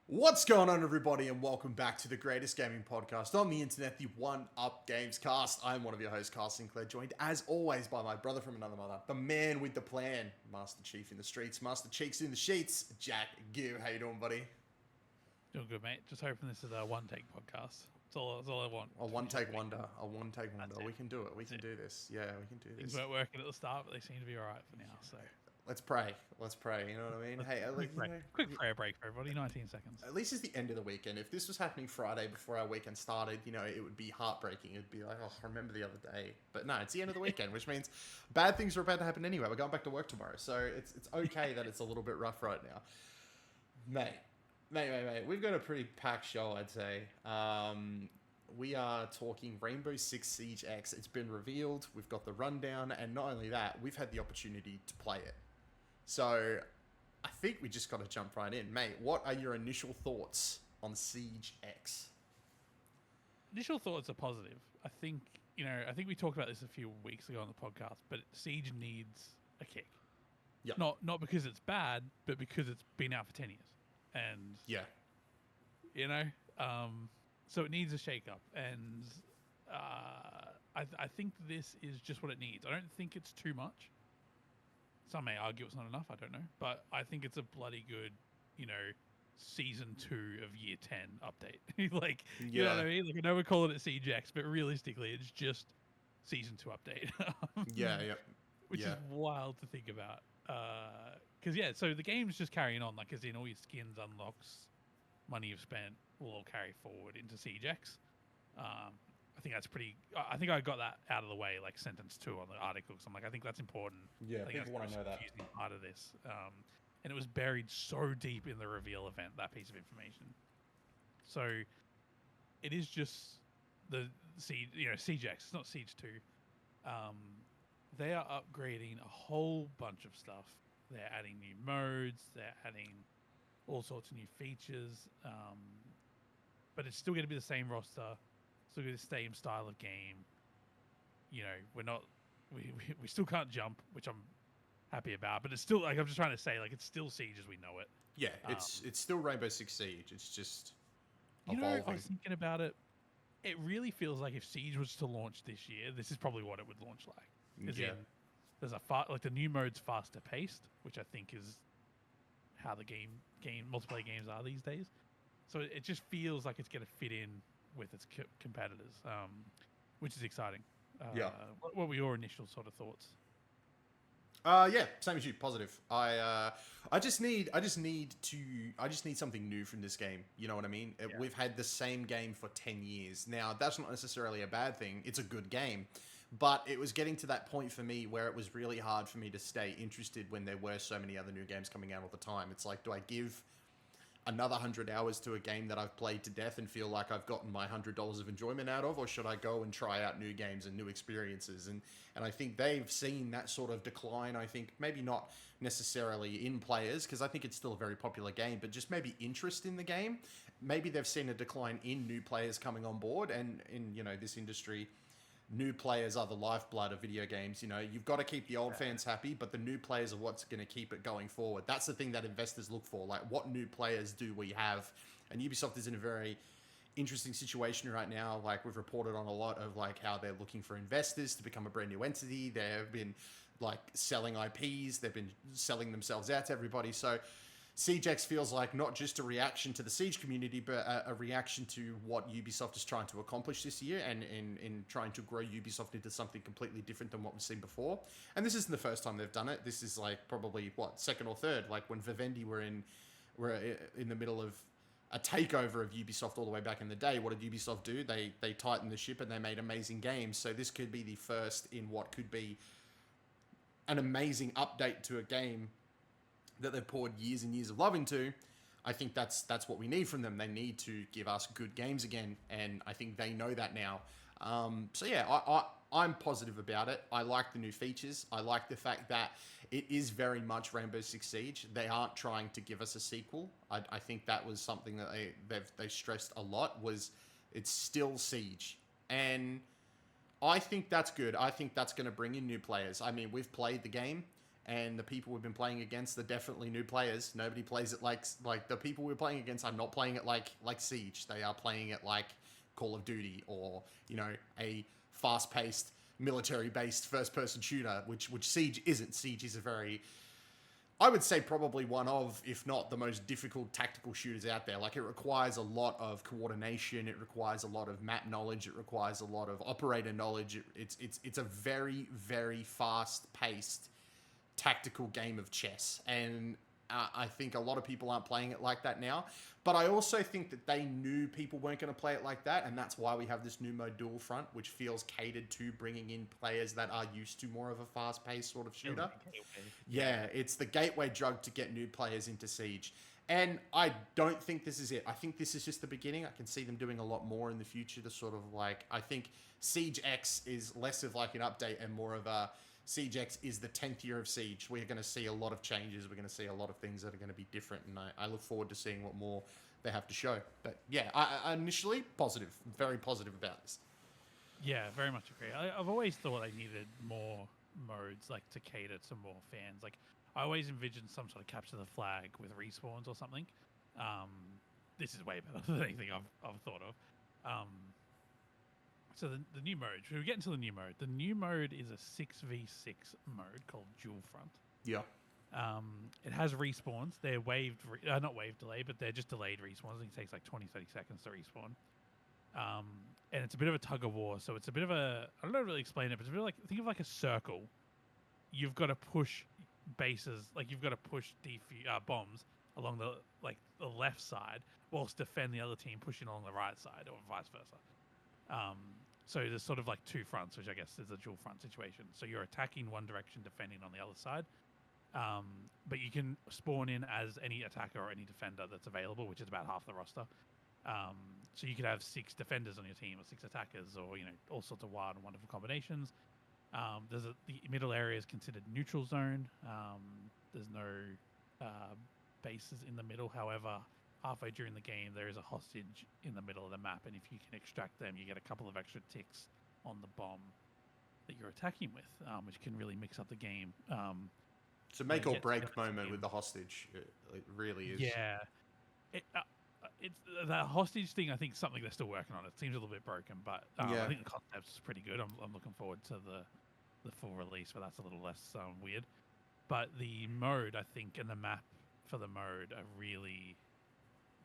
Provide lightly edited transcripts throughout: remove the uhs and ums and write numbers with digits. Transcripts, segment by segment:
What's going on, everybody, and welcome back to the greatest gaming podcast on the internet, the One Up Gamescast. I'm one of your hosts, Carl Sinclair, joined as always by my brother from another mother, the man with the plan, Master Chief in the streets, Master Cheeks in the sheets, Jack Gill. How you doing, buddy? Doing good, mate. Just hoping this is a one-take podcast. That's all I want. A one-take wonder. A one-take wonder. That's We it. can do it. We That's can it. do this. Yeah, we can do Things this. weren't working at the start, but they seem to be all right for now. So Let's pray. Let's pray. You know what I mean? Hey, quick prayer break for everybody. 19 seconds. at least it's the end of the weekend. If this was happening Friday before our weekend started, it would be heartbreaking. It'd be like, oh, I remember the other day. But no, it's the end of the weekend, which means bad things are about to happen anyway. We're going back to work tomorrow. So it's okay that it's a little bit rough right now. Mate. We've got a pretty packed show, I'd say. We are talking Rainbow Six Siege X. It's been revealed. We've got the rundown. And not only that, we've had the opportunity to play it. So I think we just got to jump right in. Mate, what are your initial thoughts on Siege X? Initial thoughts are positive. I think we talked about this a few weeks ago on the podcast, but Siege needs a kick. Yeah. Not because it's bad, but because it's been out for 10 years, and Yeah. So it needs a shake-up, and I think this is just what it needs. I don't think it's too much. Some may argue it's not enough. I don't know, but I think it's a bloody good, season 2 of year 10 update. You know what I mean? Like, I know we're calling it Siege X, but realistically, it's just season 2 update. Yeah. Which is wild to think about. Because so the game's just carrying on, like, as in all your skins, unlocks, money you've spent will all carry forward into Siege X. I think that's pretty. I think I got that out of the way, like sentence 2 on the article. Because I'm like, I think that's important. Yeah, I think people want to know that. confusing part of this, and it was buried so deep in the reveal event, that piece of information. So it is just the Siege, Siege X. It's not Siege 2. They are upgrading a whole bunch of stuff. They're adding new modes. They're adding all sorts of new features. But it's still going to be the same roster. Still going to the same style of game. We're not. We still can't jump, which I'm happy about. But it's still, like, I'm just trying to say, like, it's still Siege as we know it. Yeah, it's still Rainbow Six Siege. It's just evolving. I was thinking about it. It really feels like if Siege was to launch this year, this is probably what it would launch like. There's the new mode's faster paced, which I think is how the game multiplayer games are these days. So it just feels like it's going to fit in with its competitors, which is exciting. What were your initial sort of thoughts? Yeah, same as you. Positive. I just need something new from this game. You know what I mean? Yeah. We've had the same game for 10 years. Now, that's not necessarily a bad thing. It's a good game. But it was getting to that point for me where it was really hard for me to stay interested when there were so many other new games coming out all the time. It's like, do I give another 100 hours to a game that I've played to death and feel like I've gotten my $100 of enjoyment out of, or should I go and try out new games and new experiences? And I think they've seen that sort of decline. I think maybe not necessarily in players, because I think it's still a very popular game, but just maybe interest in the game. Maybe they've seen a decline in new players coming on board, and in this industry, new players are the lifeblood of video games. You've got to keep the old fans happy, but the new players are what's going to keep it going forward. That's the thing that investors look for. Like, what new players do we have? And Ubisoft is in a very interesting situation right now. Like, we've reported on a lot of like how they're looking for investors to become a brand new entity. They've been like selling IPs. They've been selling themselves out to everybody. So Siege X feels like not just a reaction to the Siege community, but a reaction to what Ubisoft is trying to accomplish this year, and in trying to grow Ubisoft into something completely different than what we've seen before. And this isn't the first time they've done it. This is like probably second or third. Like when Vivendi were in the middle of a takeover of Ubisoft all the way back in the day. What did Ubisoft do? They tightened the ship and they made amazing games. So this could be the first in what could be an amazing update to a game that they've poured years and years of love into. I think that's what we need from them. They need to give us good games again, and I think they know that now. So yeah, I'm positive about it. I like the new features. I like the fact that it is very much Rainbow Six Siege. They aren't trying to give us a sequel. I think that was something that they stressed a lot, was it's still Siege. And I think that's good. I think that's going to bring in new players. I mean, we've played the game, and the people we've been playing against are definitely new players. Nobody plays it like the people we're playing against are not playing it like Siege. They are playing it like Call of Duty or, you know, a fast-paced military-based first-person shooter, which Siege isn't. Siege is a very, I would say, probably one of, if not the most difficult tactical shooters out there. Like, it requires a lot of coordination. It requires a lot of map knowledge. It requires a lot of operator knowledge. It's a very, very fast-paced tactical game of chess. And I think a lot of people aren't playing it like that now. But I also think that they knew people weren't going to play it like that, and that's why we have this new mode Dual Front, which feels catered to bringing in players that are used to more of a fast-paced sort of shooter. Yeah, it's the gateway drug to get new players into Siege. And I don't think this is it. I think this is just the beginning. I can see them doing a lot more in the future to sort of like, I think Siege X is less of like an update and more of a Siege X is the 10th year of Siege. We're going to see a lot of changes. We're going to see a lot of things that are going to be different. And I look forward to seeing what more they have to show. But yeah, I initially positive, very positive about this. Yeah, very much agree. I've always thought they needed more modes, like, to cater to more fans. Like, I always envisioned some sort of capture the flag with respawns or something. This is way better than anything I've thought of. So the new mode, should we get into the new mode? The new mode is a 6v6 mode called Dual Front. Yeah. It has respawns. They're not wave delay, but they're just delayed respawns. I think it takes like 20, 30 seconds to respawn. And it's a bit of a tug of war. So it's a bit of a, I don't know how to really explain it, but it's a bit like, think of like a circle. You've got to push bases, like you've got to push bombs along the left side, whilst defend the other team pushing along the right side, or vice versa. So there's sort of like two fronts, which I guess is a dual front situation. So you're attacking one direction, defending on the other side. But you can spawn in as any attacker or any defender that's available, which is about half the roster. So you could have 6 defenders on your team or 6 attackers, or, you know, all sorts of wild and wonderful combinations. The middle area is considered neutral zone. There's no bases in the middle. However, halfway during the game, there is a hostage in the middle of the map, and if you can extract them, you get a couple of extra ticks on the bomb that you're attacking with, which can really mix up the game. It's a make or break moment with the hostage. It really is. Yeah. It's that hostage thing. I think is something they're still working on. It seems a little bit broken, but yeah. I think the concept's pretty good. I'm looking forward to the full release, but that's a little less weird. But the mode, I think, and the map for the mode are really,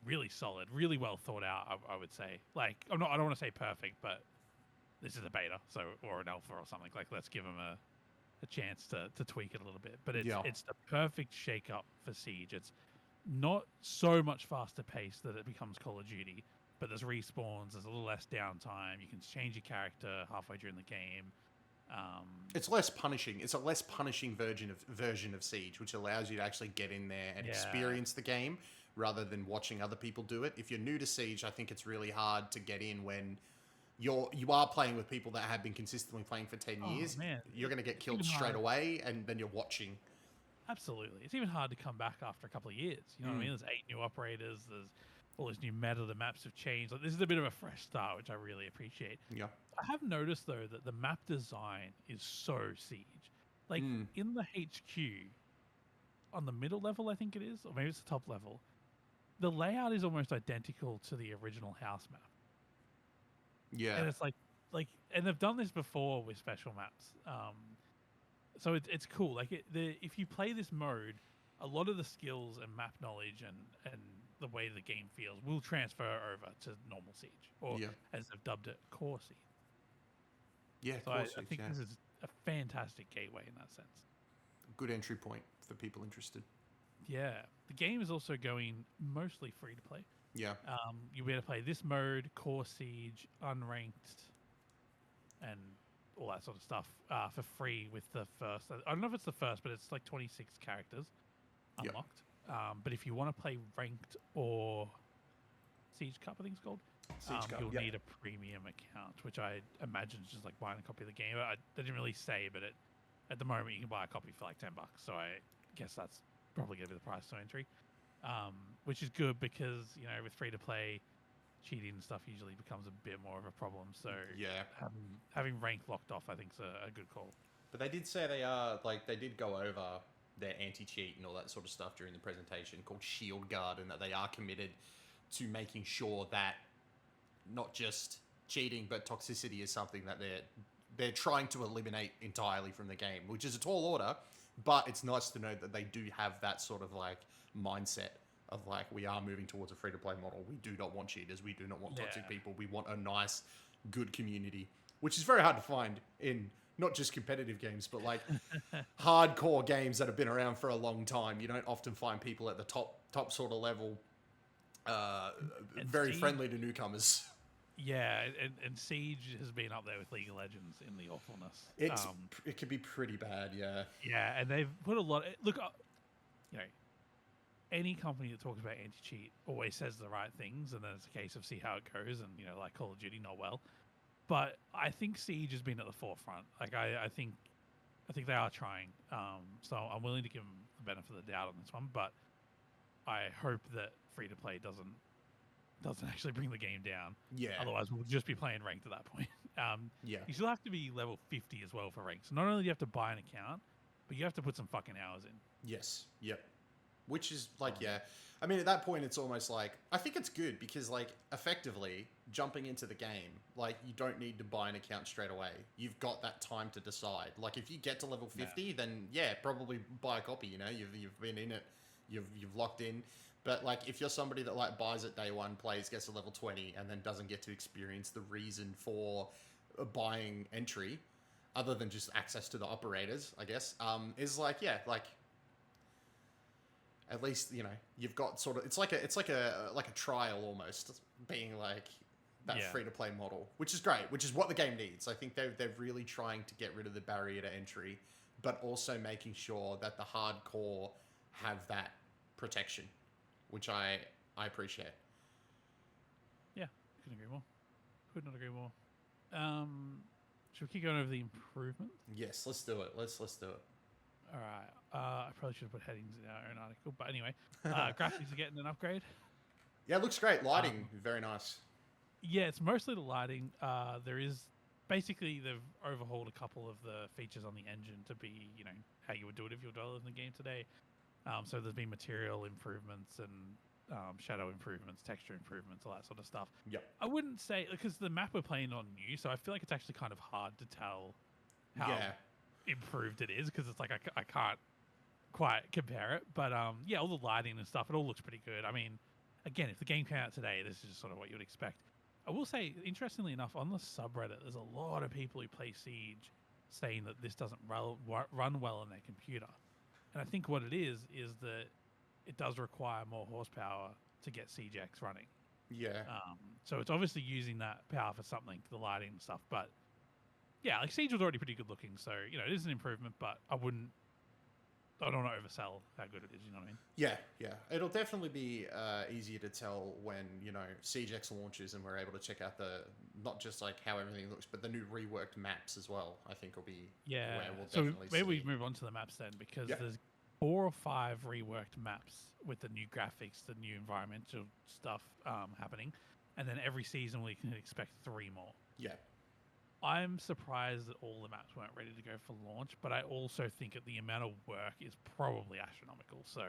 really solid, really well thought out. I would say. Like, I don't want to say perfect, but this is a beta, or an alpha or something. Like, let's give them a chance to tweak it a little bit. But it's the perfect shake up for Siege. It's not so much faster paced that it becomes Call of Duty, but there's respawns, there's a little less downtime, you can change your character halfway during the game. It's less punishing. It's a less punishing version of Siege, which allows you to actually get in there and experience the game rather than watching other people do it. If you're new to Siege, I think it's really hard to get in when you are playing with people that have been consistently playing for 10 years. Man. You're going to get killed straight away, and then you're watching. Absolutely. It's even hard to come back after a couple of years. You know what I mean? There's 8 new operators. There's all this new meta. The maps have changed. Like, this is a bit of a fresh start, which I really appreciate. Yeah. I have noticed, though, that the map design is so Siege. Like, in the HQ, on the middle level, I think it is, or maybe it's the top level, the layout is almost identical to the original house map. Yeah. And it's like, and they've done this before with special maps. So it's cool. Like, if you play this mode, a lot of the skills and map knowledge and the way the game feels will transfer over to normal Siege, or as they've dubbed it, Core Siege. Yeah, so I think this is a fantastic gateway in that sense. A good entry point for people interested. Yeah. The game is also going mostly free to play. Yeah. You'll be able to play this mode, Core Siege, Unranked, and all that sort of stuff for free with the first. I don't know if it's the first, but it's like 26 characters unlocked. But if you want to play Ranked or Siege Cup, I think it's called, you'll need a premium account, which I imagine is just like buying a copy of the game. They didn't really say, but at the moment you can buy a copy for like $10. So I guess that's probably going to be the price to entry, which is good because, you know, with free to play, cheating and stuff usually becomes a bit more of a problem. So having rank locked off, I think, is a good call. But they did say they did go over their anti-cheat and all that sort of stuff during the presentation called Shield Guard, and that they are committed to making sure that not just cheating but toxicity is something that they're trying to eliminate entirely from the game, which is a tall order, but it's nice to know that they do have that sort of like mindset of like, we are moving towards a free-to-play model. We do not want cheaters. We do not want toxic people. We want a nice, good community, which is very hard to find in not just competitive games, but like hardcore games that have been around for a long time. You don't often find people at the top sort of level very friendly to newcomers. Yeah, and Siege has been up there with League of Legends in the awfulness. It can be pretty bad, yeah. Yeah, and they've put a lot. Look, you know, any company that talks about anti-cheat always says the right things, and then it's a case of see how it goes. And you know, like Call of Duty, not well. But I think Siege has been at the forefront. Like I think they are trying. So I'm willing to give them the benefit of the doubt on this one. But I hope that free to play doesn't actually bring the game down. Yeah. Otherwise, we'll just be playing ranked at that point. Yeah. You still have to be level 50 as well for ranked. So not only do you have to buy an account, but you have to put some fucking hours in. Yes. Yep. Which is like, yeah. I mean, at that point, it's almost like, I think it's good because, like, effectively, jumping into the game, like, you don't need to buy an account straight away. You've got that time to decide. Like, if you get to level 50, then, yeah, probably buy a copy, you know? You've been in it. You've locked in. But, like, if you're somebody that, like, buys it day one, plays, gets to level 20, and then doesn't get to experience the reason for buying entry, other than just access to the operators, I guess, is like, yeah, like, at least, you know, you've got sort of, it's like a trial almost, being like that free-to-play model, which is great, which is what the game needs. I think they're really trying to get rid of the barrier to entry, but also making sure that the hardcore have that protection, which I appreciate. Yeah, couldn't agree more. Could not agree more. Should we keep going over the improvements? Yes, let's do it. Let's do it. All right. I probably should have put headings in our own article, but anyway, graphics are getting an upgrade. Yeah, it looks great. Lighting, very nice. Yeah, it's mostly the lighting. There is basically they've overhauled a couple of the features on the engine to be, you know, how you would do it if you were developing the game today. So there's been material improvements and shadow improvements, texture improvements, all that sort of stuff. Yep. I wouldn't say, because the map we're playing on new, so I feel like it's actually kind of hard to tell how improved it is, because it's like I can't quite compare it. But yeah, all the lighting and stuff, it all looks pretty good. I mean, again, if the game came out today, this is just sort of what you would expect. I will say, interestingly enough, on the subreddit, there's a lot of people who play Siege saying that this doesn't run well on their computer. And I think what it is that it does require more horsepower to get Siege X running. Yeah. So it's obviously using that power for something, the lighting and stuff. But yeah, like Siege was already pretty good looking, so you know it is an improvement. But I don't want to oversell how good it is. You know what I mean? Yeah, yeah. It'll definitely be easier to tell when, you know, Siege X launches and we're able to check out not just like how everything looks, but the new reworked maps as well. I think will be where we'll definitely maybe we move on to the maps then, because there's 4 or 5 reworked maps with the new graphics, the new environmental stuff happening, and then every season we can expect 3 more. Yeah. I'm surprised that all the maps weren't ready to go for launch, but I also think that the amount of work is probably astronomical. So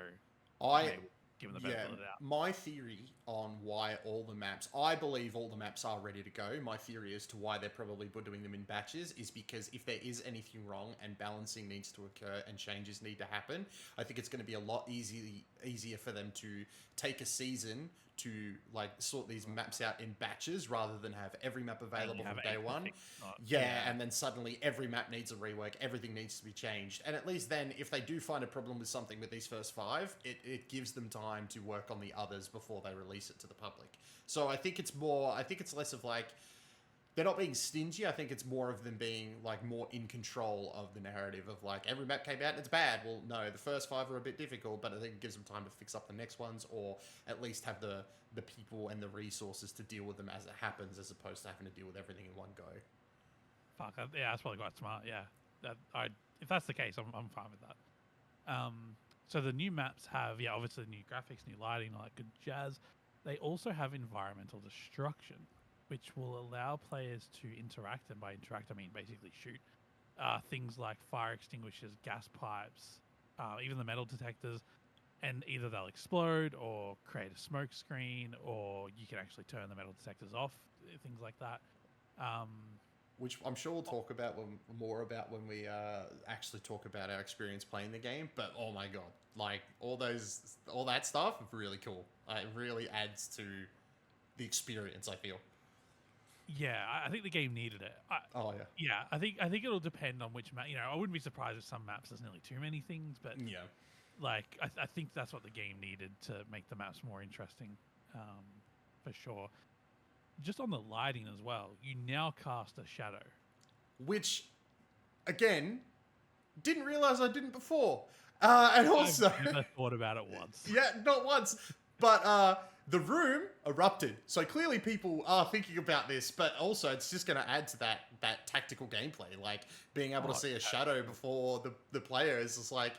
give them the benefit of the doubt. My theory on why I believe all the maps are ready to go. My theory as to why they're probably doing them in batches is because if there is anything wrong and balancing needs to occur and changes need to happen, I think it's going to be a lot easier for them to take a season to like sort these maps out in batches rather than have every map available from day one. And then suddenly every map needs a rework, everything needs to be changed. And at least then if they do find a problem with something with these first 5, it gives them time to work on the others before they release it to the public. So I think it's less of like, they're not being stingy. I think it's more of them being like more in control of the narrative of like every map came out and it's bad. Well, no, the first 5 are a bit difficult, but I think it gives them time to fix up the next ones, or at least have the people and the resources to deal with them as it happens, as opposed to having to deal with everything in one go. Fuck, yeah, that's probably quite smart. Yeah, if that's the case, I'm fine with that. So the new maps have obviously new graphics, new lighting, all that good jazz. They also have environmental destruction, which will allow players to interact, and by interact I mean basically shoot things like fire extinguishers, gas pipes, even the metal detectors, and either they'll explode or create a smoke screen, or you can actually turn the metal detectors off, things like that. Um, Which I'm sure we'll talk about more about when we actually talk about our experience playing the game. But oh my god, like all that stuff, really cool. It really adds to the experience, I feel. yeah, I think the game needed it. Oh yeah, Yeah, I think it'll depend on which map. I wouldn't be surprised if some maps there's nearly too many things, but yeah. like I think that's what the game needed to make the maps more interesting, for sure. Just on the lighting as well, you now cast a shadow. Which, again, didn't realize I didn't before. And also, I've never thought about it once. yeah, not once. But the room erupted, so clearly people are thinking about this. But also, it's just going to add to that tactical gameplay, like being able to see a shadow before the player is just like.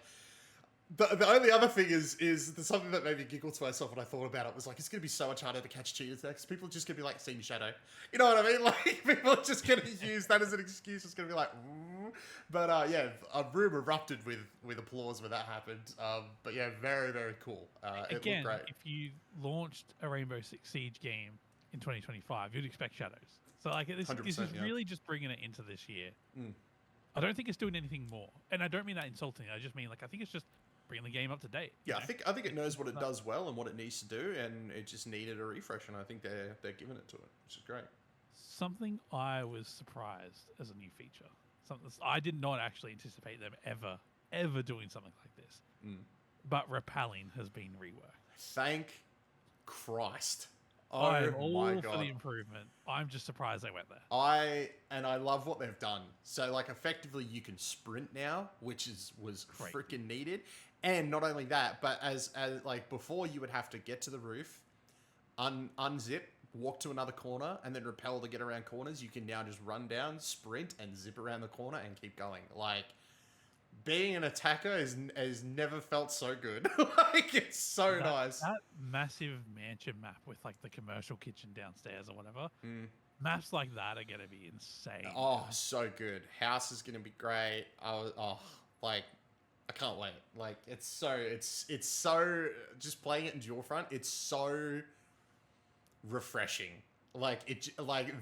The only other thing is something that made me giggle to myself when I thought about it was like, it's going to be so much harder to catch cheaters next. People are just going to be like, seeing shadow. You know what I mean? Like, people are just going to use that as an excuse. It's going to be like, But yeah, a room erupted with applause when that happened. But yeah, very, very cool. It Again, looked great. if you launched a Rainbow Six Siege game in 2025, you'd expect shadows. So like this is yeah. really just bringing it into this year. Mm. I don't think it's doing anything more, and I don't mean that insulting. I just mean like I think it's just bringing the game up to date. Yeah, I think it knows what it does well and what it needs to do, and it just needed a refresh, and I think they're giving it to it, which is great. Something I was surprised as a new feature. Something I did not actually anticipate them ever doing something like this. Mm. But rappelling has been reworked. Thank Christ. I'm Oh all my for god. the improvement. I'm just surprised they went there. I love what they've done. So like effectively you can sprint now, which was Great. freaking needed. And not only that, but as like before you would have to get to the roof, unzip, walk to another corner, and then rappel to get around corners. You can now just run down, sprint, and zip around the corner and keep going. Like being an attacker has never felt so good. Like it's so nice. That massive mansion map with like the commercial kitchen downstairs or whatever. Mm. Maps like that are gonna be insane. Oh, so good. House is gonna be great. Like I can't wait. Like it's so just playing it in dual front. It's so refreshing. Like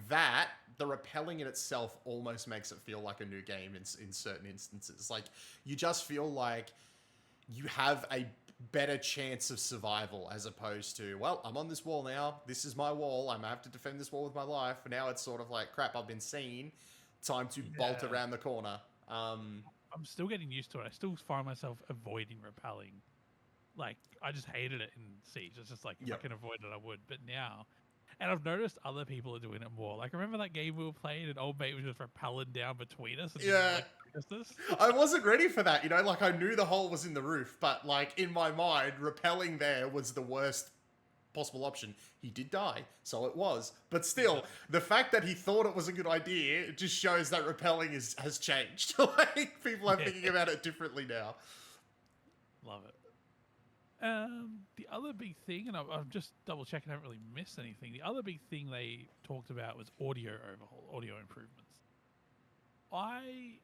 that. The rappelling in itself almost makes it feel like a new game in certain instances. Like you just feel like you have a better chance of survival as opposed to, well, I'm on this wall now. This is my wall. I'm gonna have to defend this wall with my life. But now it's sort of like, crap, I've been seen. Time to bolt around the corner. I'm still getting used to it. I still find myself avoiding rappelling. Like, I just hated it in Siege. It's just like, if I can avoid it, I would. But now, and I've noticed other people are doing it more. Like, remember that game we were playing and old mate was just rappelling down between us? And Yeah. Us? I wasn't ready for that, like I knew the hole was in the roof, but like in my mind, rappelling there was the worst possible option. He did die, so it was. But still, the fact that he thought it was a good idea, it just shows that rappelling has changed. Like people are thinking about it differently now. Love it. The other big thing, and I'm just double checking, I haven't really missed anything. The other big thing they talked about was audio overhaul, audio improvements. I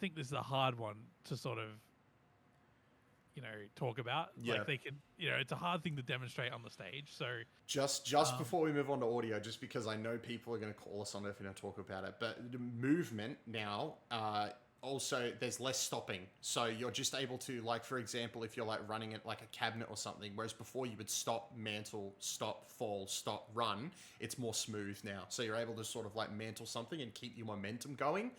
think this is a hard one to sort of, talk about. Yeah. Like they can, it's a hard thing to demonstrate on the stage. So Just before we move on to audio, just because I know people are going to call us on it if we don't talk about it, but the movement now, also there's less stopping. So you're just able to, like, for example, if you're like running it like a cabinet or something, whereas before you would stop, mantle, stop, fall, stop, run, it's more smooth now. So you're able to sort of like mantle something and keep your momentum going.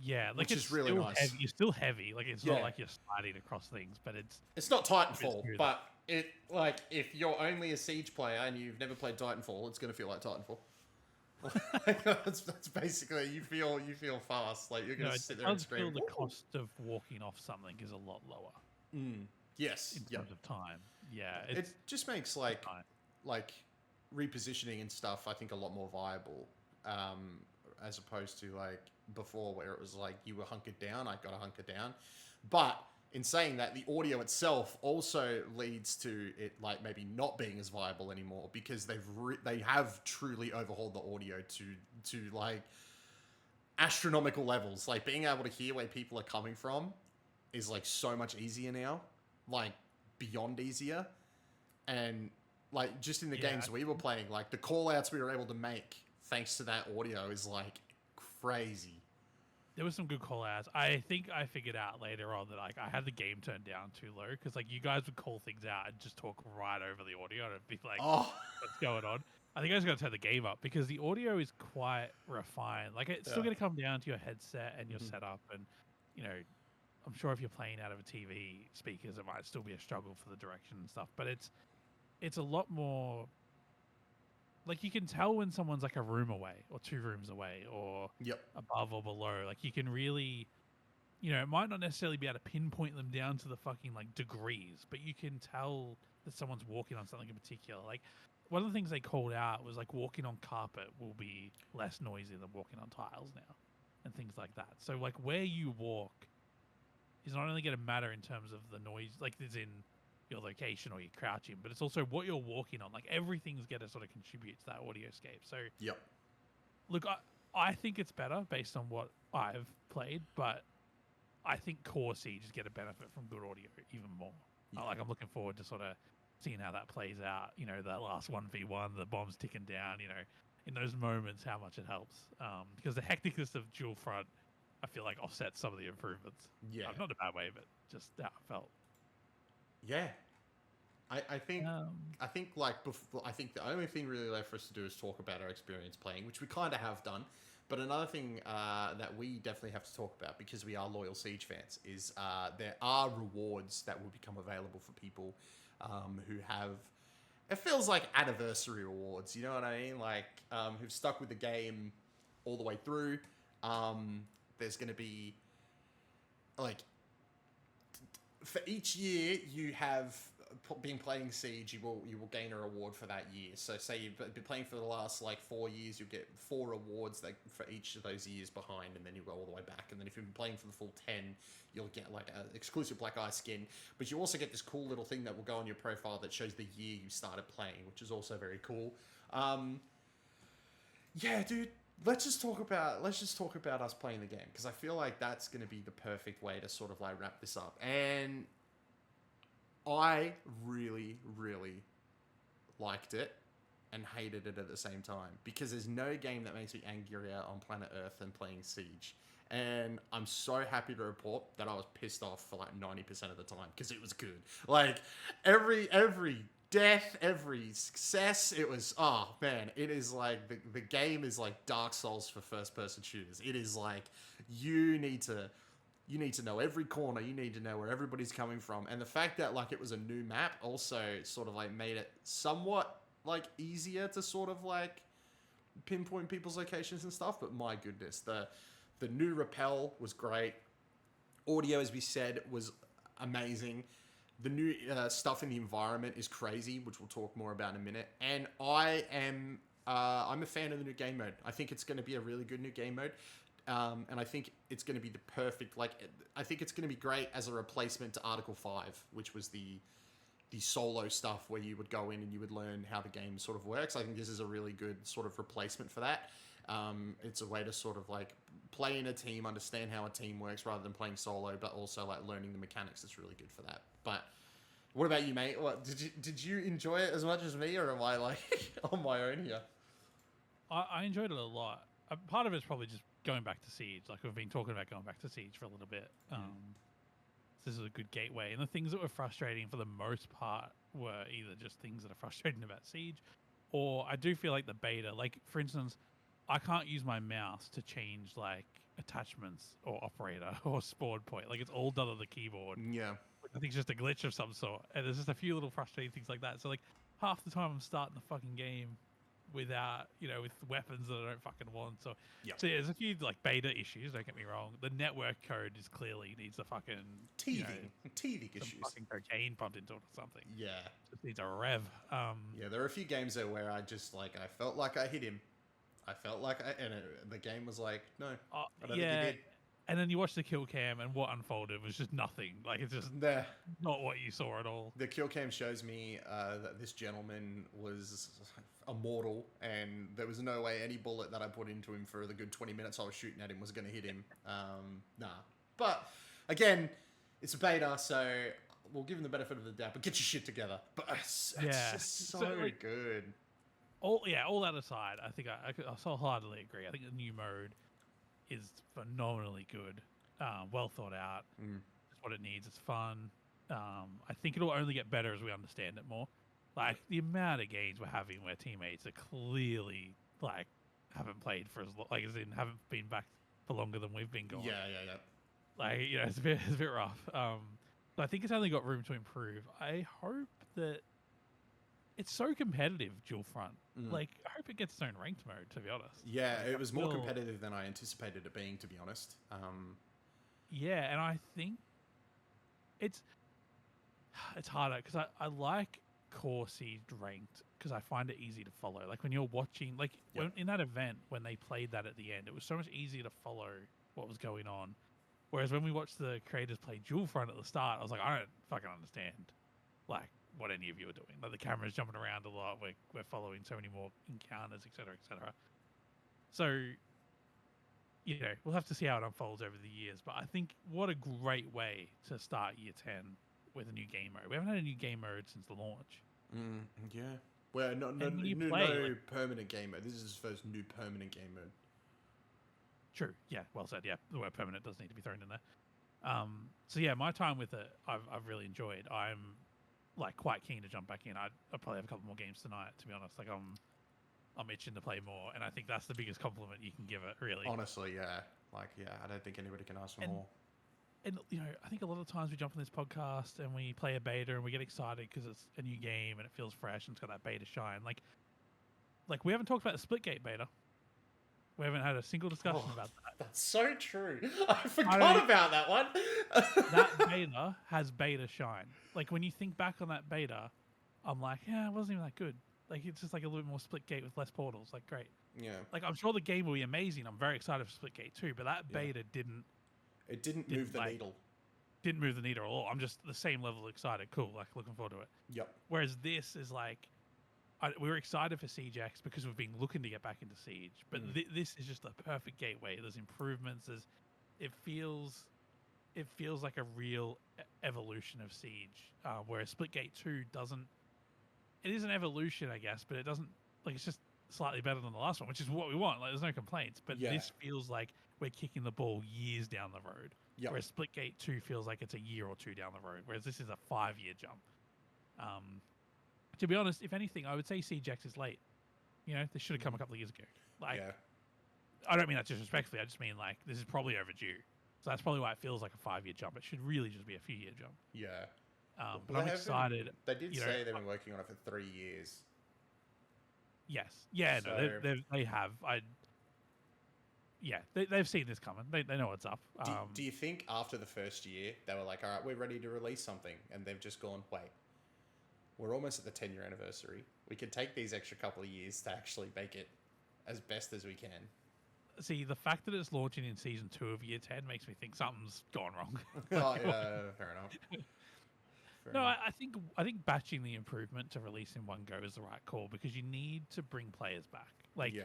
Yeah, like which is really nice. Heavy. You're still heavy. Like it's not like you're sliding across things, but it's not Titanfall. But it, like, if you're only a Siege player and you've never played Titanfall, it's gonna feel like Titanfall. that's basically you feel fast. Like you're gonna sit there and scream. The cost of walking off something is a lot lower. Yes. In terms of time. Yeah. It just makes like repositioning and stuff, I think, a lot more viable. As opposed to like before where it was like you were hunkered down, I gotta hunker down. But in saying that, the audio itself also leads to it like maybe not being as viable anymore because they have truly overhauled the audio to like astronomical levels. Like being able to hear where people are coming from is like so much easier now, like beyond easier, and like just in the games we were playing, like the call outs we were able to make thanks to that audio is like crazy. There was some good call outs. I think I figured out later on that like I had the game turned down too low because like you guys would call things out and just talk right over the audio and it'd be like, what's going on? I think I just got to turn the game up because the audio is quite refined. Like it's still going to come down to your headset and your setup, and you know, I'm sure if you're playing out of a TV speakers, it might still be a struggle for the direction and stuff. But it's a lot more. Like you can tell when someone's like a room away or 2 rooms away or above or below. Like you can really, you know, it might not necessarily be able to pinpoint them down to the fucking like degrees, but you can tell that someone's walking on something in particular. Like one of the things they called out was like walking on carpet will be less noisy than walking on tiles now and things like that. So like where you walk is not only going to matter in terms of the noise, like as in your location or your crouching, but it's also what you're walking on. Like everything's going to sort of contribute to that audioscape. So look, I think it's better based on what I've played, but I think core Siege is going to benefit from good audio even more. Like I'm looking forward to sort of seeing how that plays out. You know, that last 1v1, the bombs ticking down, you know, in those moments, how much it helps. Because the hecticness of dual front, I feel like offsets some of the improvements. Not in a bad way, but just how it felt. Yeah. I think like before, I think the only thing really left for us to do is talk about our experience playing, which we kind of have done. But another thing that we definitely have to talk about, because we are loyal Siege fans, is there are rewards that will become available for people who have, it feels like anniversary rewards, you know what I mean? Like who've stuck with the game all the way through. There's going to be like, for each year you have been playing Siege, you will gain a reward for that year. So say you've been playing for the last like 4 years, you'll get 4 rewards that for each of those years behind, and then you go all the way back. And then if you've been playing for the full 10, you'll get like an exclusive Black Eye skin. But you also get this cool little thing that will go on your profile that shows the year you started playing, which is also very cool. Yeah, dude. Let's just talk about us playing the game, because I feel like that's going to be the perfect way to sort of like wrap this up. And I really, really liked it and hated it at the same time, because there's no game that makes me angrier on planet Earth than playing Siege. And I'm so happy to report that I was pissed off for like 90% of the time, because it was good. Like every death, every success, it was, oh man, it is like the game is like Dark Souls for first person shooters. It is like you need to know every corner, you need to know where everybody's coming from. And the fact that like it was a new map also sort of like made it somewhat like easier to sort of like pinpoint people's locations and stuff. But my goodness, the new rappel was great. Audio, as we said, was amazing. The new stuff in the environment is crazy, which we'll talk more about in a minute. And I'm a fan of the new game mode. I think it's going to be a really good new game mode. And I think it's going to be the perfect, like, I think it's going to be great as a replacement to Article 5, which was the solo stuff where you would go in and you would learn how the game sort of works. I think this is a really good sort of replacement for that. It's a way to sort of like play in a team, understand how a team works rather than playing solo, but also like learning the mechanics is really good for that. But what about you, mate? What did you enjoy it as much as me, or am I like on my own here? I enjoyed it a lot. Part of it's probably just going back to Siege. Like we've been talking about going back to Siege for a little bit. This is a good gateway. And the things that were frustrating for the most part were either just things that are frustrating about Siege, or I do feel like the beta, like for instance, I can't use my mouse to change like attachments or operator or spawn point. Like it's all done on the keyboard. Yeah. I think it's just a glitch of some sort. And there's just a few little frustrating things like that. So like half the time I'm starting the fucking game without, you know, with weapons that I don't fucking want. So yeah, there's a few like beta issues, don't get me wrong. The network code is clearly needs a fucking teething issues. Fucking cocaine pumped into it or something. Yeah. Just needs a rev. Yeah, there are a few games there where I just like I felt like I hit him. The game was like, no, I don't think you did. And then you watch the kill cam, and what unfolded was just nothing. Like it's just not what you saw at all. The kill cam shows me that this gentleman was immortal, and there was no way any bullet that I put into him for the good 20 minutes I was shooting at him was going to hit him. Nah. But again, it's a beta, so we'll give them the benefit of the doubt, but get your shit together. But it's just so like, good. all that aside, I think I so wholeheartedly agree. I think the new mode is phenomenally good, well thought out. It's what it needs. It's fun. I think it'll only get better as we understand it more. Like the amount of games we're having where teammates are clearly like haven't played for as long, like as in haven't been back for longer than we've been gone. Yeah. Like it's a bit rough. But I think it's only got room to improve. I hope that it's so competitive, dual front. Like I hope it gets its own ranked mode. To be honest. Yeah, like, it was more competitive than I anticipated it being. To be honest. Yeah, and I think it's harder because I like core Siege ranked because I find it easy to follow. Like when you're watching, like in that event when they played that at the end, it was so much easier to follow what was going on. Whereas when we watched the creators play dual front at the start, I was like, I don't fucking understand, like what any of you are doing. Like the camera's jumping around a lot. We're following so many more encounters, etc., etc. So, you know, we'll have to see how it unfolds over the years. But I think what a great way to start year 10 with a new game mode. We haven't had a new game mode since the launch. Yeah. Well, no permanent game mode. This is his first new permanent game mode. True. Yeah. Well said. Yeah. The word permanent does need to be thrown in there. So yeah, my time with it, I've really enjoyed. I'm like quite keen to jump back in. I'll probably have a couple more games tonight, to be honest. Like I'm itching to play more, and I think that's the biggest compliment you can give it, really. Honestly, yeah. Like, yeah, I don't think anybody can ask for more. And, you know, I think a lot of times we jump on this podcast and we play a beta and we get excited because it's a new game and it feels fresh and it's got that beta shine. Like we haven't talked about the Splitgate beta. We haven't had a single discussion about that. That's so true. I forgot about that one. That beta has beta shine. Like, when you think back on that beta, I'm like, yeah, it wasn't even that good. Like, it's just like a little bit more Splitgate with less portals. Like, great. Yeah. Like, I'm sure the game will be amazing. I'm very excited for Splitgate 2, but that beta didn't move the needle. Didn't move the needle at all. I'm just the same level excited. Cool. Like, looking forward to it. Yep. Whereas this is like, we were excited for Siege X because we've been looking to get back into Siege. But this is just a perfect gateway. There's improvements. It feels like a real evolution of Siege. Whereas Splitgate 2 doesn't. It is an evolution, I guess, but it doesn't. Like, it's just slightly better than the last one, which is what we want. Like, there's no complaints. But this feels like we're kicking the ball years down the road. Yep. Whereas Splitgate 2 feels like it's a year or two down the road. Whereas this is a 5-year jump. To be honest, if anything, I would say Siege X is late. You know, this should have come a couple of years ago. Like, I don't mean that disrespectfully. I just mean, like, this is probably overdue. So that's probably why it feels like a 5-year jump. It should really just be a few-year jump. Yeah. But I'm excited. They did say they've been working on it for 3 years. Yes. Yeah, so... no, they have. They've seen this coming. They know what's up. Do you think after the first year, they were like, all right, we're ready to release something, and they've just gone, wait, we're almost at the 10-year anniversary. We could take these extra couple of years to actually make it as best as we can. See, the fact that it's launching in Season 2 of Year 10 makes me think something's gone wrong. Oh, yeah, fair enough. I think batching the improvement to release in one go is the right call because you need to bring players back. Like,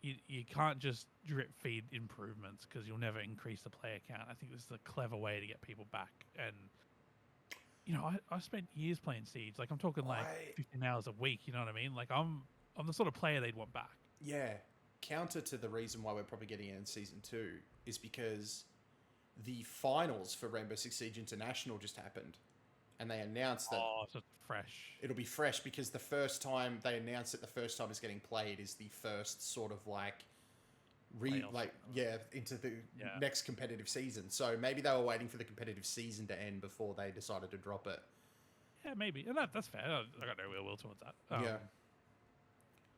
you can't just drip feed improvements because you'll never increase the player count. I think this is a clever way to get people back. And, you know, I spent years playing Siege. Like, I'm talking like 15 hours a week, you know what I mean? Like, I'm the sort of player they'd want back. Yeah. Counter to the reason why we're probably getting it in Season 2 is because the finals for Rainbow Six Siege International just happened. And they announced that... Oh, it's fresh. It'll be fresh because the first time they announced it, the first time it's getting played is the first sort of like... into the next competitive season. So maybe they were waiting for the competitive season to end before they decided to drop it. Yeah, maybe. And that's fair. I got no ill will towards that.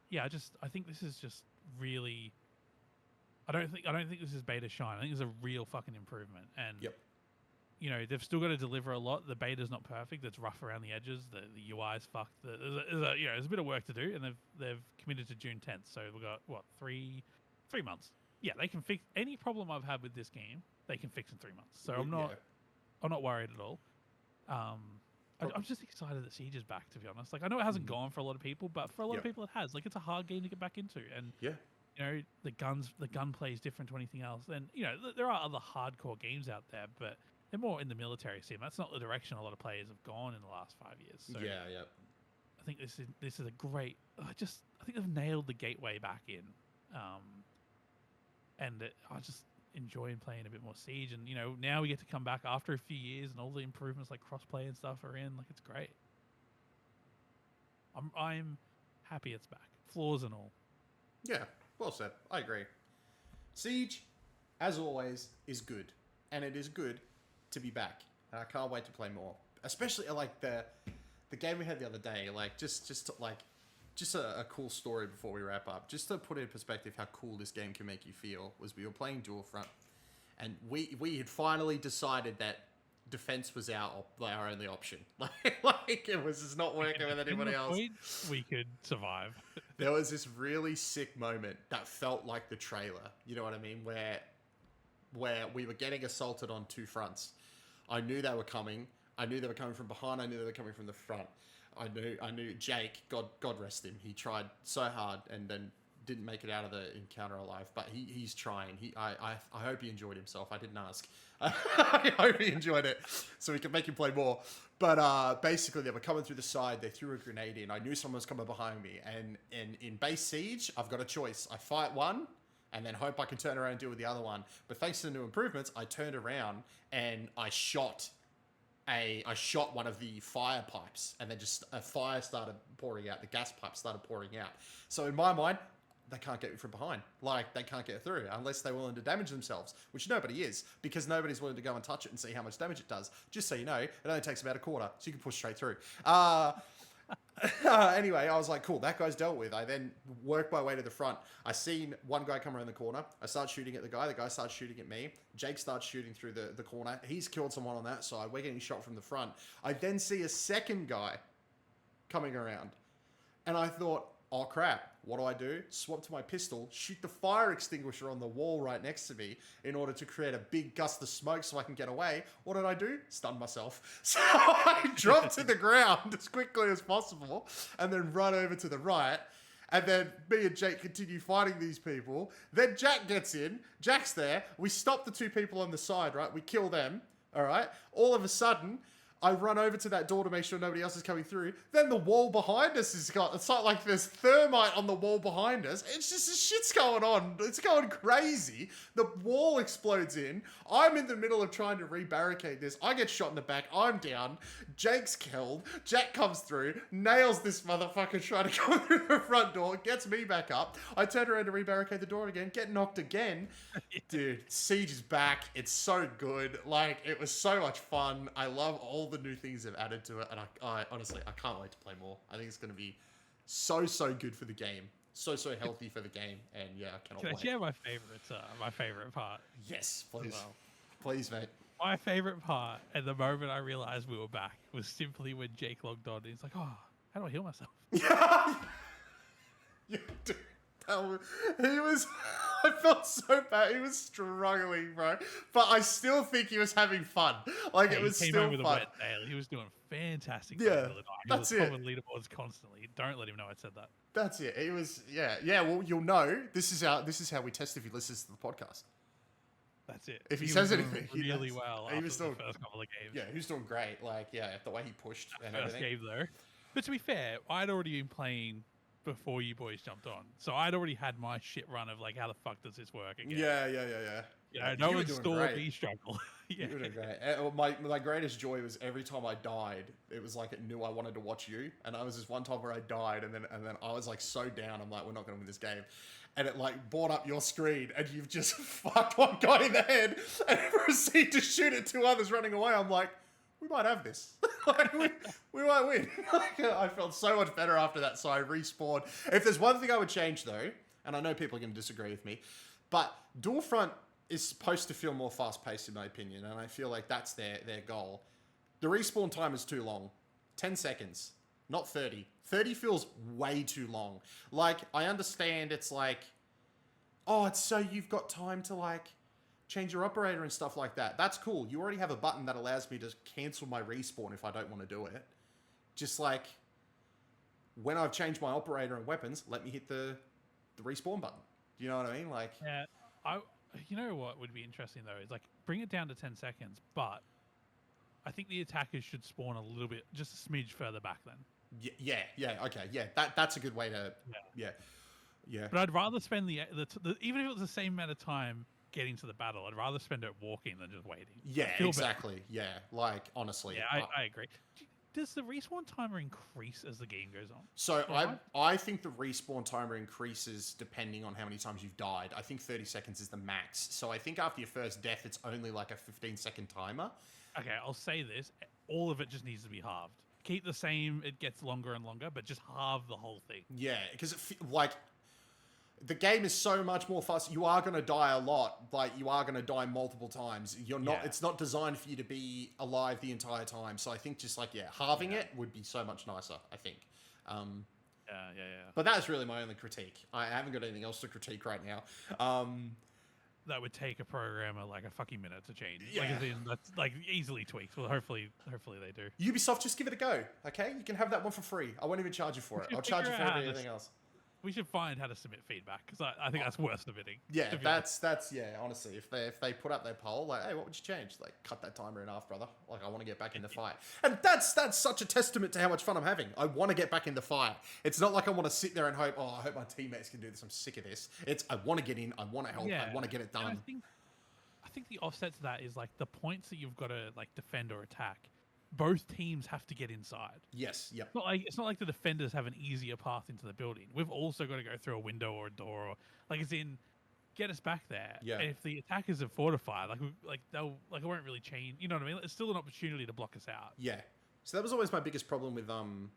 Yeah, I think this is just really... I don't think this is beta shine. I think it's a real fucking improvement. And... You know, they've still got to deliver a lot. The beta's not perfect. It's rough around the edges. The UI's fucked. There's a bit of work to do, and they've committed to June 10th. So we've got, what, 3 months? Yeah, they can fix any problem I've had with this game. They can fix in 3 months. So I'm not worried at all. I'm just excited that Siege is back, to be honest. Like, I know it hasn't gone for a lot of people, but for a lot of people it has. Like, it's a hard game to get back into, and you know, the gunplay is different to anything else. And you know, there are other hardcore games out there, but they're more in the military sim. That's not the direction a lot of players have gone in the last 5 years. So Yeah, yeah. I think this is a great. I think they've nailed the gateway back in, and I just enjoying playing a bit more Siege. And now we get to come back after a few years, and all the improvements like crossplay and stuff are in. Like it's great. I'm happy it's back, flaws and all. Yeah, well said. I agree. Siege, as always, is good, and it is good to be back. And I can't wait to play more, especially like the game we had the other day. Like just a cool story before we wrap up, just to put in perspective how cool this game can make you feel. Was we were playing Dual Front, and we had finally decided that defense was our only option. Like it was just not working with anybody else. We could survive. There was this really sick moment that felt like the trailer. You know what I mean? Where we were getting assaulted on two fronts. I knew they were coming. I knew they were coming from behind. I knew they were coming from the front. I knew Jake, God rest him. He tried so hard and then didn't make it out of the encounter alive. But he's trying. I hope he enjoyed himself. I didn't ask. I hope he enjoyed it so we could make him play more. But basically, they were coming through the side. They threw a grenade in. I knew someone was coming behind me. And in base Siege, I've got a choice. I fight one and then hope I can turn around and deal with the other one. But thanks to the new improvements, I turned around and I shot one of the fire pipes, and then just a fire started pouring out. The gas pipe started pouring out. So in my mind, they can't get from behind. Like, they can't get through unless they're willing to damage themselves, which nobody is, because nobody's willing to go and touch it and see how much damage it does. Just so you know, it only takes about a quarter, so you can push straight through. Anyway, I was like, cool, that guy's dealt with. I then worked my way to the front. I seen one guy come around the corner. I start shooting at the guy starts shooting at me. Jake starts shooting through the corner. He's killed someone on that side. We're getting shot from the front. I then see a second guy coming around. And I thought, oh crap, what do? Swap to my pistol, shoot the fire extinguisher on the wall right next to me in order to create a big gust of smoke so I can get away. What did I do? Stun myself. So I dropped to the ground as quickly as possible and then run over to the right. And then me and Jake continue fighting these people. Then Jack gets in. Jack's there. We stop the two people on the side, right? We kill them, all right? All of a sudden, I run over to that door to make sure nobody else is coming through. Then the wall behind us it's not like there's thermite on the wall behind us. It's just shit's going on. It's going crazy. The wall explodes in. I'm in the middle of trying to re-barricade this. I get shot in the back. I'm down. Jake's killed. Jack comes through, nails this motherfucker trying to come through the front door, gets me back up. I turn around to re-barricade the door again, get knocked again. Dude, Siege is back. It's so good. Like, it was so much fun. I love all the new things they've added to it, and I honestly, I can't wait to play more. I think it's going to be so good for the game, so healthy for the game, and yeah, I cannot wait. Can I share my favorite part? Yes, please. Well, please, mate. My favorite part, at the moment I realized we were back, was simply when Jake logged on and he's like, oh, how do I heal myself? Yeah, dude. I felt so bad. He was struggling, bro. But I still think he was having fun. Like, it was he came still home with fun. a wet tail. He was doing fantastic. Yeah, that's it. He was leaderboards constantly. Don't let him know I said that. That's it. He was, yeah. Well, you'll know. This is how we test if he listens to the podcast. That's it. If he says anything, really well. He was doing the first couple of games. Yeah, he was doing great. Like, yeah, the way he pushed and first everything. Game though. But to be fair, I'd already been playing before you boys jumped on, so I'd already had my shit run of like, how the fuck does this work again? Yeah. You know, no one saw me struggle. Yeah. You were doing great. My greatest joy was every time I died, it was like it knew I wanted to watch you. And I was this one time where I died, and then I was like so down. I'm like, we're not going to win this game. And it like brought up your screen, and you've just fucked one guy in the head and proceed to shoot at two others running away. I'm like, we might have this. Like, we might win. I felt so much better after that, so I respawned. If there's one thing I would change, though, and I know people are going to disagree with me, but Dual Front is supposed to feel more fast-paced, in my opinion, and I feel like that's their goal. The respawn time is too long. 10 seconds, not 30. 30 feels way too long. Like, I understand it's like, oh, it's so you've got time to, like, change your operator and stuff like that. That's cool. You already have a button that allows me to cancel my respawn if I don't want to do it. Just like when I've changed my operator and weapons, let me hit the respawn button. Do you know what I mean? Like, yeah, you know what would be interesting though is like bring it down to 10 seconds, but I think the attackers should spawn a little bit, just a smidge further back then. Okay, yeah. That's a good way to. Yeah. But I'd rather spend the even if it was the same amount of time getting to the battle, I'd rather spend it walking than just waiting. Yeah, I feel exactly. better. Yeah, like honestly. Yeah, I agree. Does the respawn timer increase as the game goes on? So I think the respawn timer increases depending on how many times you've died. I think 30 seconds is the max. So I think after your first death, it's only like a 15-second timer. Okay, I'll say this: all of it just needs to be halved. Keep the same; it gets longer and longer, but just halve the whole thing. Yeah, because like the game is so much more fast. You are going to die a lot. Like you are going to die multiple times. You're not. Yeah. It's not designed for you to be alive the entire time. So I think just like halving it would be so much nicer. I think. Yeah. But that's really my only critique. I haven't got anything else to critique right now. That would take a programmer like a fucking minute to change. Yeah. Like, as in, that's like easily tweaks. Well, hopefully they do. Ubisoft, just give it a go, okay? You can have that one for free. I won't even charge you for it. I'll charge you for everything else. We should find how to submit feedback because I think that's worth submitting. Yeah, that's honestly, if they put up their poll, like, hey, what would you change? Like, cut that timer in half, brother. Like, I want to get back in the fight, and that's such a testament to how much fun I'm having. I want to get back in the fight. It's not like I want to sit there and hope, I hope my teammates can do this. I'm sick of this. It's I want to get in. I want to help. Yeah. I want to get it done. I think the offset to that is like the points that you've got to like defend or attack. Both teams have to get inside. Yes. Yep. It's not like the defenders have an easier path into the building. We've also got to go through a window or a door, or like as in get us back there. Yeah. And if the attackers are fortified, they'll it won't really change. You know what I mean? It's still an opportunity to block us out. Yeah. So that was always my biggest problem with I'm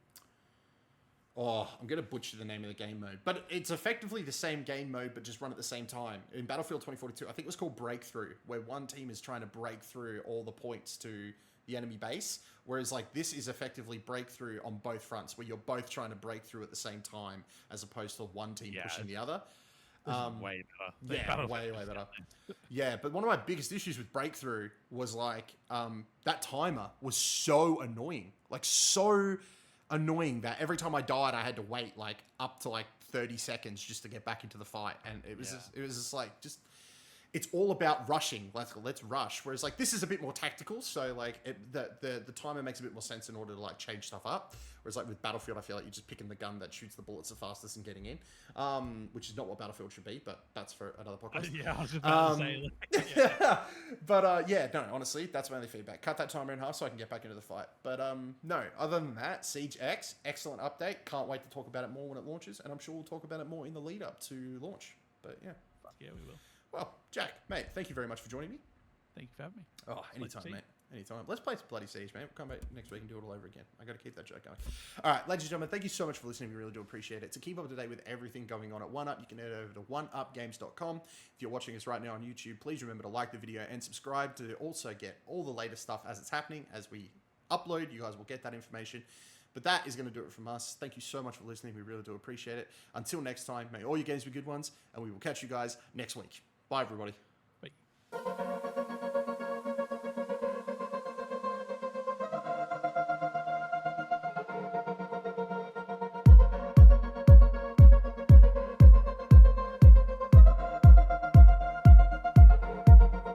gonna butcher the name of the game mode, but it's effectively the same game mode, but just run at the same time. In Battlefield 2042, I think it was called Breakthrough, where one team is trying to break through all the points to the enemy base, whereas like this is effectively breakthrough on both fronts, where you're both trying to break through at the same time, as opposed to one team pushing the other. Way better. Way better. Yeah, but one of my biggest issues with Breakthrough was like that timer was so annoying, that every time I died, I had to wait like up to like 30 seconds just to get back into the fight, and it was just like it's all about rushing. Let's rush. Whereas like this is a bit more tactical, so like the timer makes a bit more sense in order to like change stuff up. Whereas like with Battlefield, I feel like you're just picking the gun that shoots the bullets the fastest and getting in, which is not what Battlefield should be. But that's for another podcast. Yeah, I was just about to say. But no, honestly, that's my only feedback. Cut that timer in half so I can get back into the fight. But no, other than that, Siege X, excellent update. Can't wait to talk about it more when it launches, and I'm sure we'll talk about it more in the lead up to launch. But yeah. Yeah, we will. Well, Jack, mate, thank you very much for joining me. Thank you for having me. Oh, anytime, mate. Anytime. Let's play some bloody Siege, mate. We'll come back next week and do it all over again. I got to keep that joke going. All right, ladies and gentlemen, thank you so much for listening. We really do appreciate it. To keep up to date with everything going on at 1UP, you can head over to oneupgames.com. If you're watching us right now on YouTube, please remember to like the video and subscribe to also get all the latest stuff as it's happening. As we upload, you guys will get that information. But that is going to do it from us. Thank you so much for listening. We really do appreciate it. Until next time, may all your games be good ones, and we will catch you guys next week. Bye, everybody. Bye.